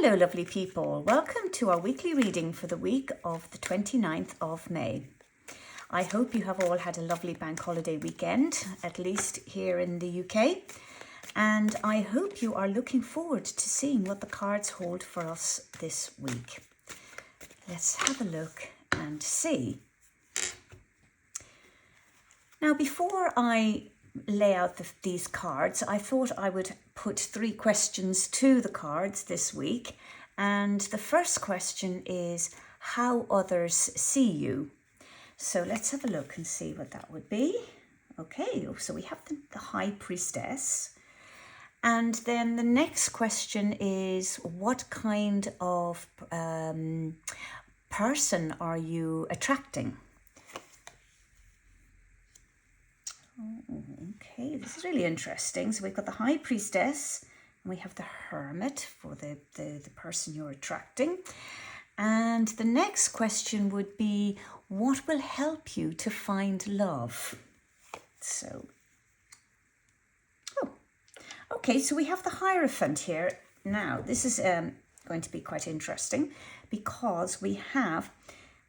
Hello lovely people, welcome to our weekly reading for the week of the 29th of May. I hope you have all had a lovely bank holiday weekend, at least here in the UK, and I hope you are looking forward to seeing what the cards hold for us this week. Let's have a look and see. Now before I lay out these cards, I thought I would put 3 questions to the cards this week. And the first question is how others see you. So let's have a look and see what that would be. Okay, so we have the High Priestess. And then the next question is what kind of person are you attracting? Okay, this is really interesting. So we've got the High Priestess and we have the Hermit for the person you're attracting. And the next question would be, what will help you to find love? So, okay, so we have the Hierophant here. Now, this is going to be quite interesting because we have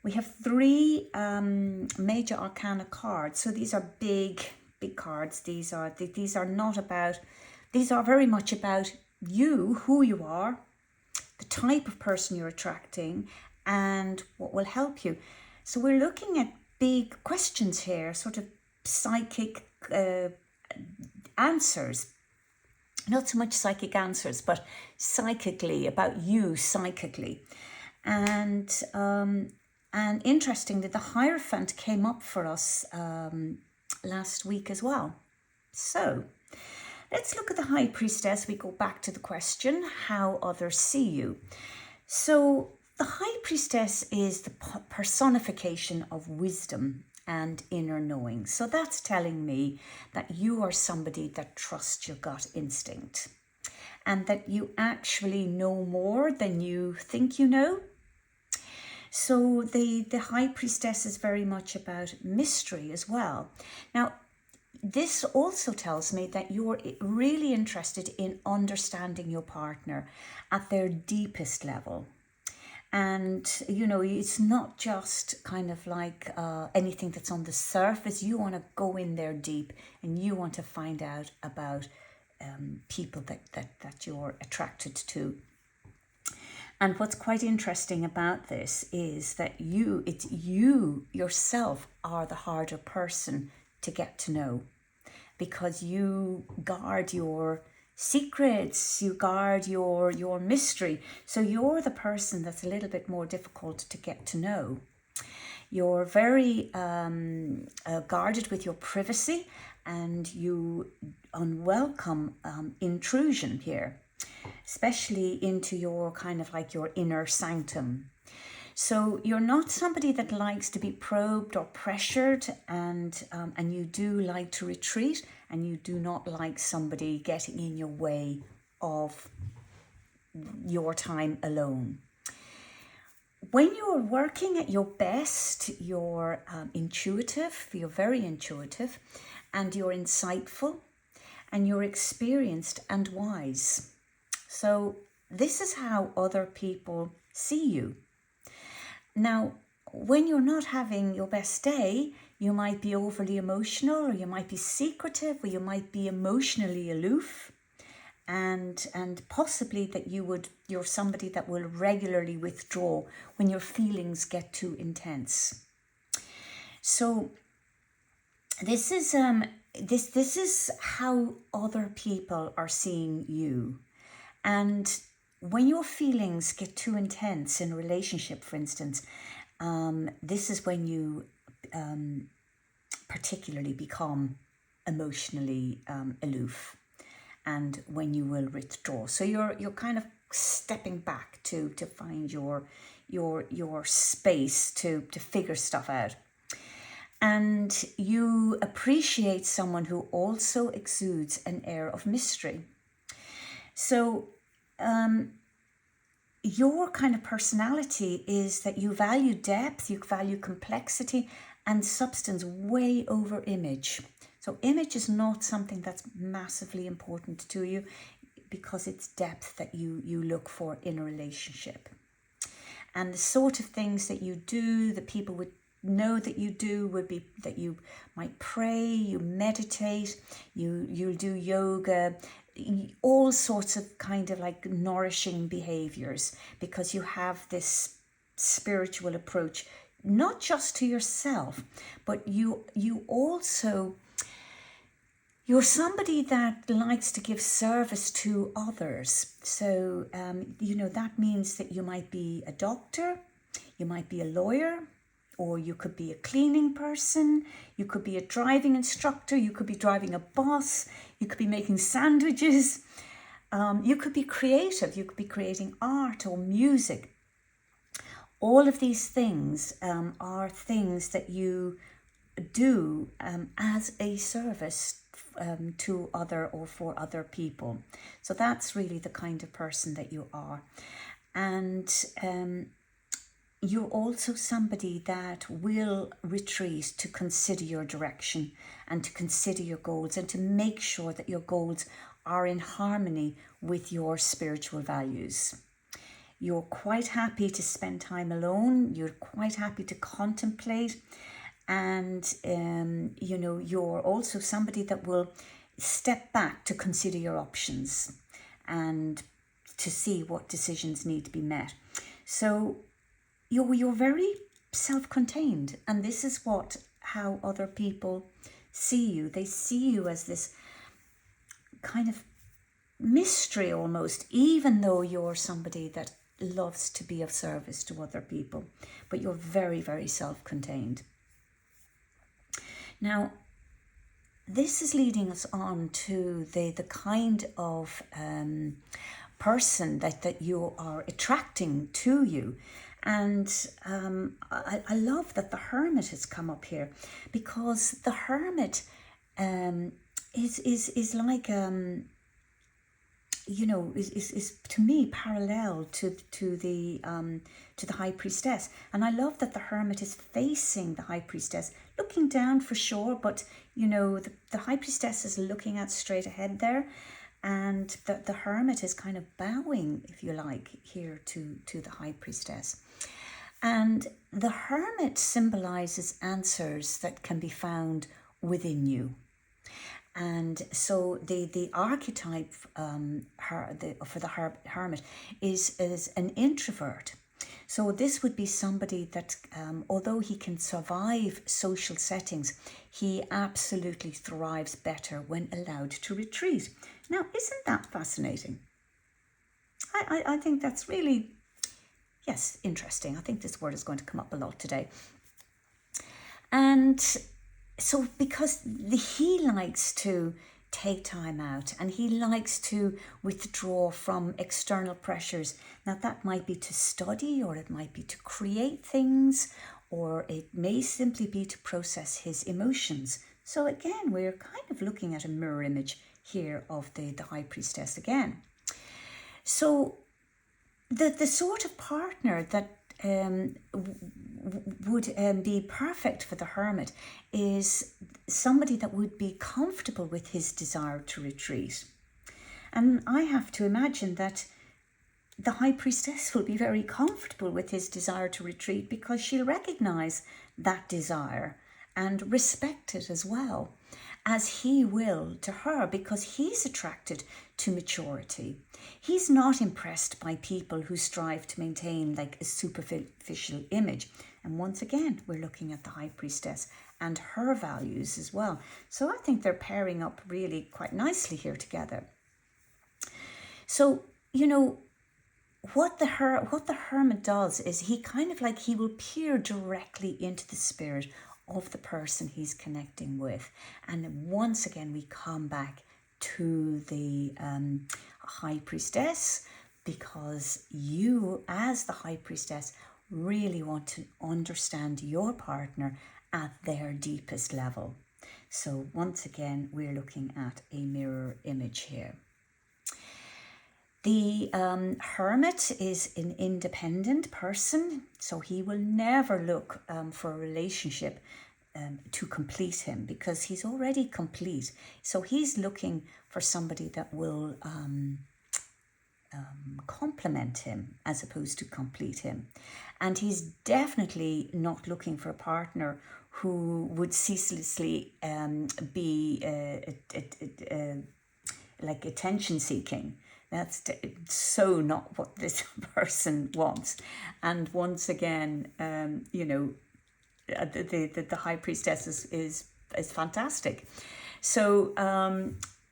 3 major arcana cards. So these are big cards. These are very much about you, who you are, the type of person you're attracting, and what will help you. So we're looking at big questions here, sort of psychic answers. Not so much psychic answers, but psychically, about you psychically. And interestingly, the Hierophant came up for us last week as well. So let's look at the High Priestess. We go back to the question, how others see you. So the High Priestess is the personification of wisdom and inner knowing. So that's telling me that you are somebody that trusts your gut instinct and that you actually know more than you think you know. So the High Priestess is very much about mystery as well. Now, this also tells me that you're really interested in understanding your partner at their deepest level. And, you know, it's not just kind of like anything that's on the surface. You want to go in there deep and you want to find out about people that you're attracted to. And what's quite interesting about this is that you yourself are the harder person to get to know, because you guard your secrets, you guard your mystery. So you're the person that's a little bit more difficult to get to know. You're very guarded with your privacy, and you unwelcome intrusion here, especially into your kind of like your inner sanctum. So you're not somebody that likes to be probed or pressured, and you do like to retreat, and you do not like somebody getting in your way of your time alone. When you're working at your best, you're intuitive, you're very intuitive, and you're insightful, and you're experienced and wise. So this is how other people see you. Now, when you're not having your best day, you might be overly emotional, or you might be secretive, or you might be emotionally aloof, and possibly that you're somebody that will regularly withdraw when your feelings get too intense. So this is this is how other people are seeing you. And when your feelings get too intense in a relationship, for instance, this is when you particularly become emotionally aloof, and when you will withdraw. So you're kind of stepping back to find your space to figure stuff out. And you appreciate someone who also exudes an air of mystery. So your kind of personality is that you value depth, you value complexity and substance way over image. So image is not something that's massively important to you. because it's depth that you look for in a relationship. And the sort of things that you do, that people would know that you do, would be that you might pray, you meditate, you'll do yoga, all sorts of kind of like nourishing behaviors, because you have this spiritual approach, not just to yourself, but you also, you're somebody that likes to give service to others. So, that means that you might be a doctor, you might be a lawyer, or you could be a cleaning person, you could be a driving instructor, you could be driving a bus, you could be making sandwiches, you could be creative, you could be creating art or music. All of these things are things that you do as a service to other or for other people. So that's really the kind of person that you are. And you're also somebody that will retreat to consider your direction and to consider your goals and to make sure that your goals are in harmony with your spiritual values. You're quite happy to spend time alone. You're quite happy to contemplate. And, you're also somebody that will step back to consider your options and to see what decisions need to be met. So you're very self-contained. And this is how other people see you. They see you as this kind of mystery almost, even though you're somebody that loves to be of service to other people. But you're very, very self-contained. Now, this is leading us on to the kind of person that you are attracting to you. And I love that the Hermit has come up here, because the Hermit is like is to me parallel to the High Priestess. And I love that the Hermit is facing the High Priestess, looking down for sure, but the High Priestess is looking at straight ahead there, and the Hermit is kind of bowing, if you like, here to the High Priestess. And the Hermit symbolizes answers that can be found within you. And so the archetype for the Hermit is an introvert. So this would be somebody that, although he can survive social settings, he absolutely thrives better when allowed to retreat. Now, isn't that fascinating? I think that's really, yes, interesting. I think this word is going to come up a lot today. And so because he likes to take time out and he likes to withdraw from external pressures. Now that might be to study, or it might be to create things, or it may simply be to process his emotions. So again, we're kind of looking at a mirror image here of the High Priestess again. So the sort of partner that would be perfect for the Hermit is somebody that would be comfortable with his desire to retreat. And I have to imagine that the High Priestess will be very comfortable with his desire to retreat, because she'll recognize that desire and respect it as well, as he will to her, because he's attracted to maturity. He's not impressed by people who strive to maintain like a superficial image. And once again, we're looking at the High Priestess and her values as well. So I think they're pairing up really quite nicely here together. So, what the Hermit does is he kind of like, he will peer directly into the spirit of the person he's connecting with. And once again, we come back to the High Priestess, because you, as the High Priestess, really want to understand your partner at their deepest level. So once again, we're looking at a mirror image here. The Hermit is an independent person, so he will never look for a relationship to complete him, because he's already complete. So he's looking for somebody that will complement him as opposed to complete him. And he's definitely not looking for a partner who would ceaselessly be like attention seeking. That's so not what this person wants. And once again, the high priestess is fantastic. So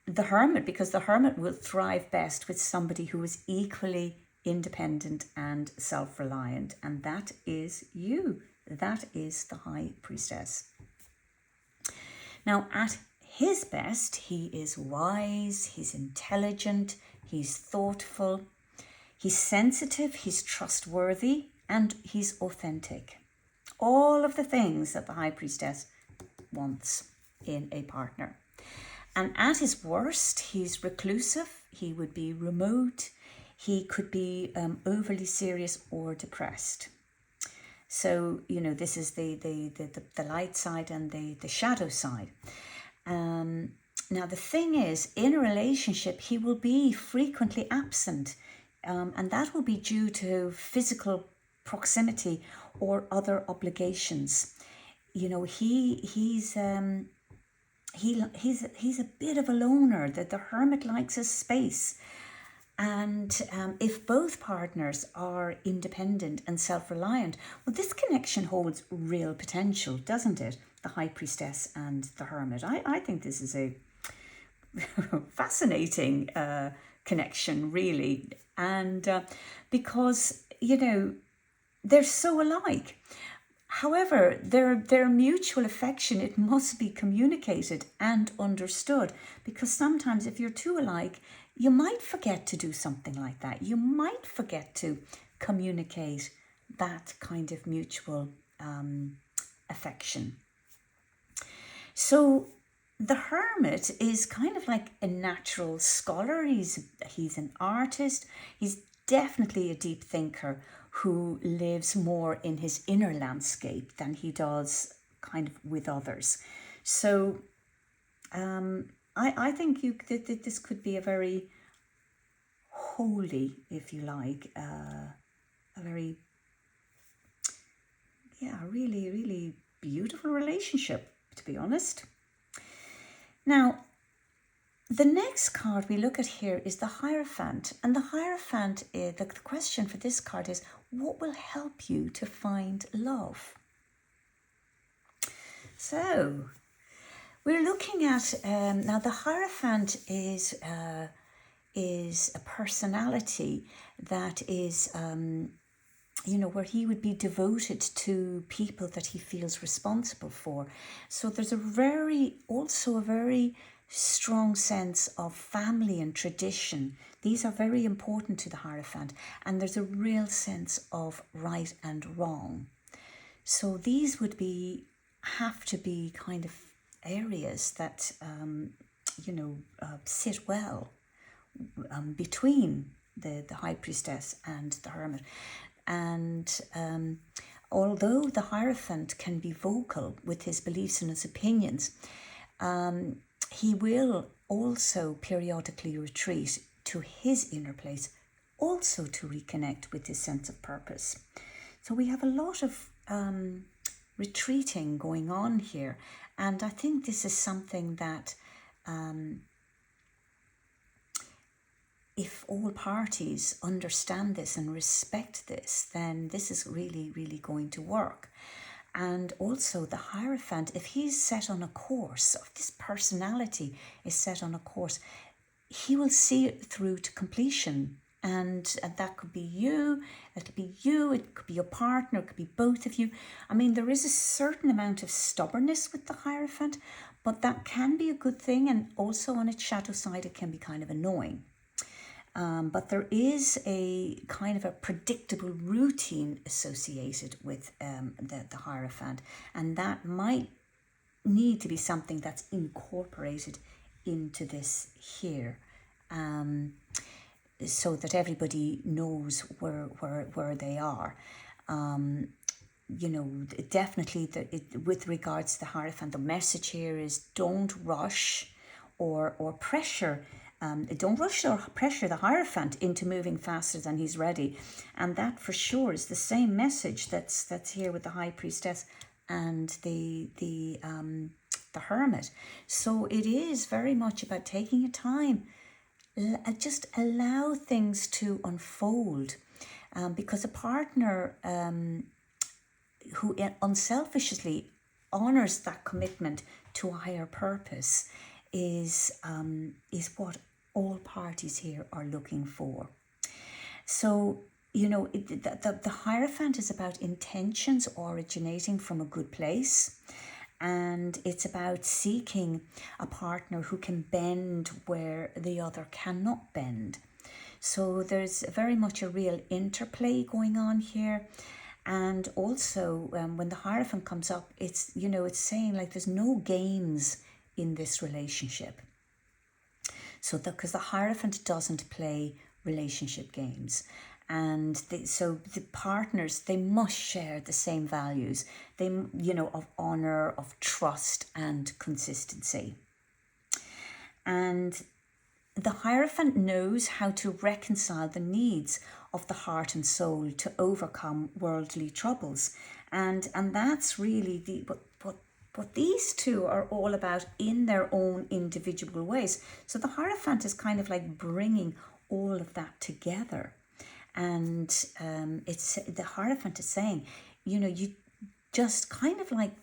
the hermit, because the hermit will thrive best with somebody who is equally independent and self-reliant, and that is you. That is the high priestess. Now, at his best, he is wise, he's intelligent, he's thoughtful, he's sensitive, he's trustworthy, and he's authentic. All of the things that the high priestess wants in a partner. And at his worst, he's reclusive, he would be remote, he could be overly serious or depressed. So, this is the light side and the shadow side. Now, the thing is, in a relationship, he will be frequently absent, and that will be due to physical proximity or other obligations. He's a bit of a loner, that the hermit likes his space. And if both partners are independent and self-reliant, well, this connection holds real potential, doesn't it? The high priestess and the hermit. I think this is a fascinating connection, really. And because, they're so alike. However, their mutual affection, it must be communicated and understood, because sometimes if you're too alike, you might forget to do something like that. You might forget to communicate that kind of mutual affection. So the hermit is kind of like a natural scholar. He's an artist. He's definitely a deep thinker who lives more in his inner landscape than he does kind of with others. So I think that this could be a very holy, if you like, a very, really, really beautiful relationship, to be honest. Now, the next card we look at here is the Hierophant. And the Hierophant, the question for this card is, what will help you to find love? So, we're looking at, now the Hierophant is a personality that is, where he would be devoted to people that he feels responsible for. So there's also a very strong sense of family and tradition. These are very important to the Hierophant, and there's a real sense of right and wrong. So these would have to be kind of areas that sit well between the high priestess and the hermit. And although the Hierophant can be vocal with his beliefs and his opinions, he will also periodically retreat to his inner place, also to reconnect with his sense of purpose. So we have a lot of retreating going on here. And I think this is something that if all parties understand this and respect this, then this is really, really going to work. And also the Hierophant, if he's set on a course, or if this personality is set on a course, he will see it through to completion. And that could be you, it could be your partner, it could be both of you. I mean, there is a certain amount of stubbornness with the Hierophant, but that can be a good thing. And also on its shadow side, it can be kind of annoying. But there is a kind of a predictable routine associated with the Hierophant, and that might need to be something that's incorporated into this here, so that everybody knows where they are. Definitely with regards to the Hierophant, the message here is don't rush or pressure Don't rush or pressure the Hierophant into moving faster than he's ready. And that for sure is the same message that's here with the High Priestess and the Hermit. So it is very much about taking your time. Just allow things to unfold. Because a partner who unselfishly honors that commitment to a higher purpose is what all parties here are looking for. So, the Hierophant is about intentions originating from a good place, and it's about seeking a partner who can bend where the other cannot bend. So there's very much a real interplay going on here. And also, when the Hierophant comes up, it's saying like there's no games in this relationship. So because the Hierophant doesn't play relationship games. And so the partners, they must share the same values, of honor, of trust and consistency. And the Hierophant knows how to reconcile the needs of the heart and soul to overcome worldly troubles. And that's really what these two are all about in their own individual ways. So the Hierophant is kind of like bringing all of that together. And it's the Hierophant is saying, you just kind of like,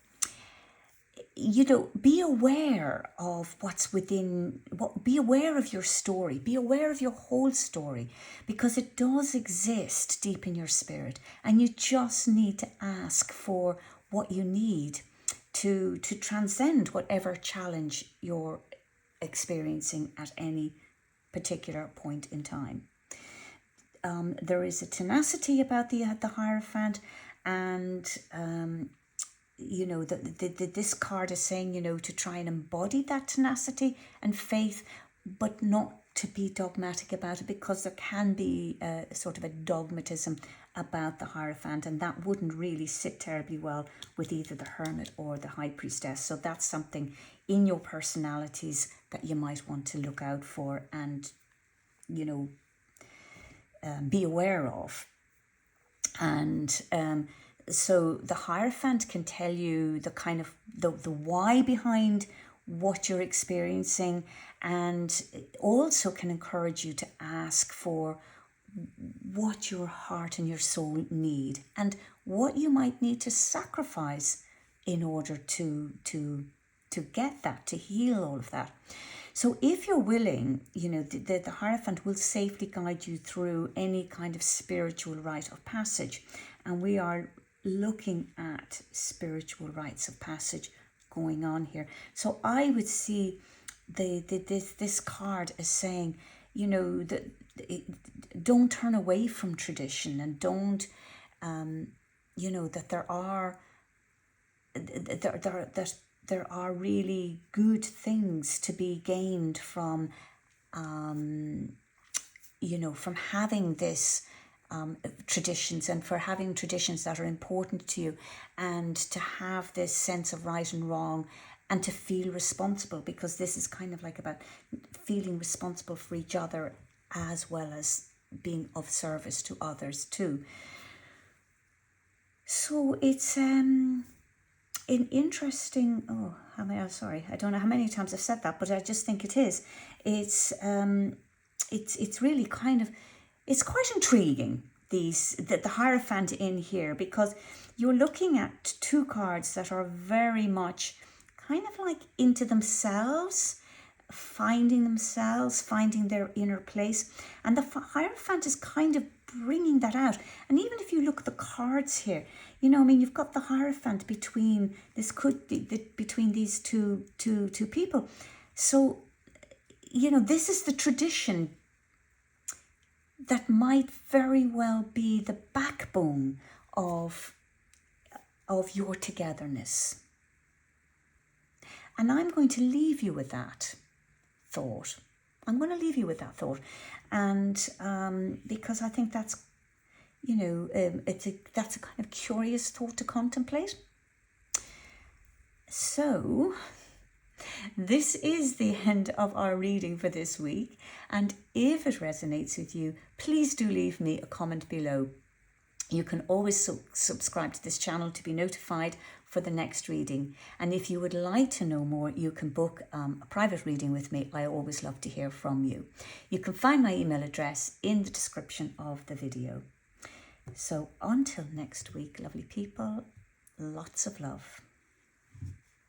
be aware of what's within, be aware of your story, be aware of your whole story, because it does exist deep in your spirit. And you just need to ask for what you need to transcend whatever challenge you're experiencing at any particular point in time. There is a tenacity about the Hierophant, and this card is saying, to try and embody that tenacity and faith, but not to be dogmatic about it, because there can be a sort of a dogmatism about the Hierophant, and that wouldn't really sit terribly well with either the Hermit or the High Priestess. So that's something in your personalities that you might want to look out for and, be aware of. And so the Hierophant can tell you the kind of the why behind what you're experiencing, and also can encourage you to ask for what your heart and your soul need and what you might need to sacrifice in order to get that, to heal all of that. So if you're willing, the Hierophant will safely guide you through any kind of spiritual rite of passage. And we are looking at spiritual rites of passage going on here. So I would see this card as saying, don't turn away from tradition, and don't, that there are really good things to be gained from, from having this traditions, and for having traditions that are important to you, and to have this sense of right and wrong, and to feel responsible, because this is kind of like about feeling responsible for each other as well as being of service to others too. So it's an interesting, I don't know how many times I've said that, but I just think it is. It's really kind of, it's quite intriguing, the Hierophant in here, because you're looking at two cards that are very much kind of like into themselves, finding their inner place. And the Hierophant is kind of bringing that out. And even if you look at the cards here, you've got the Hierophant between between these two people. So, this is the tradition that might very well be the backbone of your togetherness. And I'm going to leave you with that thought. And because I think that's, that's a kind of curious thought to contemplate. So This is the end of our reading for this week, and if it resonates with you, please do leave me a comment below. You can always subscribe to this channel to be notified for the next reading. And if you would like to know more, you can book a private reading with me. I always love to hear from you. You can find my email address in the description of the video. So until next week, lovely people, lots of love.